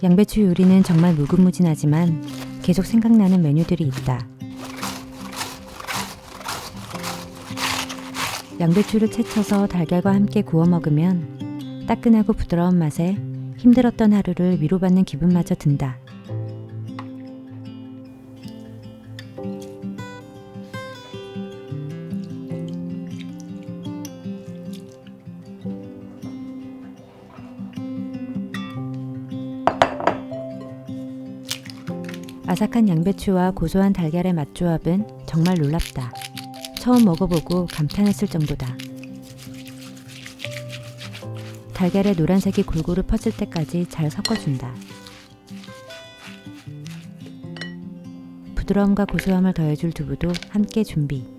양배추 요리는 정말 무궁무진하지만 계속 생각나는 메뉴들이 있다. 양배추를 채쳐서 달걀과 함께 구워 먹으면 따끈하고 부드러운 맛에 힘들었던 하루를 위로받는 기분마저 든다. 아삭한 양배추와 고소한 달걀의 맛조합은 정말 놀랍다. 처음 먹어보고 감탄했을 정도다. 달걀의 노란색이 골고루 퍼질 때까지 잘 섞어준다. 부드러움과 고소함을 더해줄 두부도 함께 준비.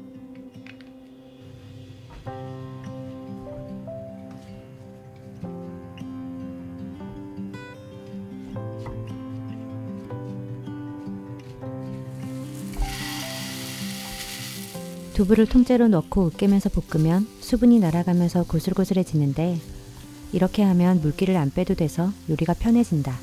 두부를 통째로 넣고 으깨면서 볶으면 수분이 날아가면서 고슬고슬해지는데 이렇게 하면 물기를 안 빼도 돼서 요리가 편해진다.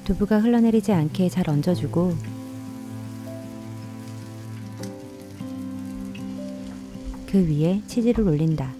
두부가 흘러내리지 않게 잘 얹어주고 그 위에 치즈를 올린다.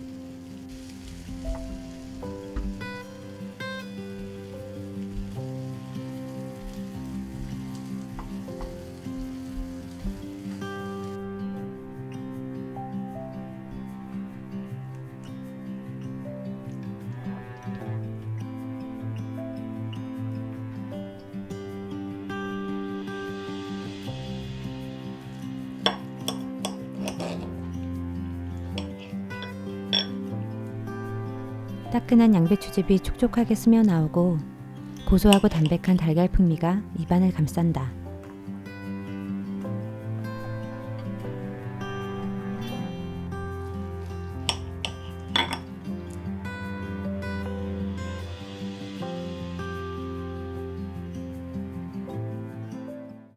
따끈한 양배추즙이 촉촉하게 스며나오고 고소하고 담백한 달걀 풍미가 입안을 감싼다.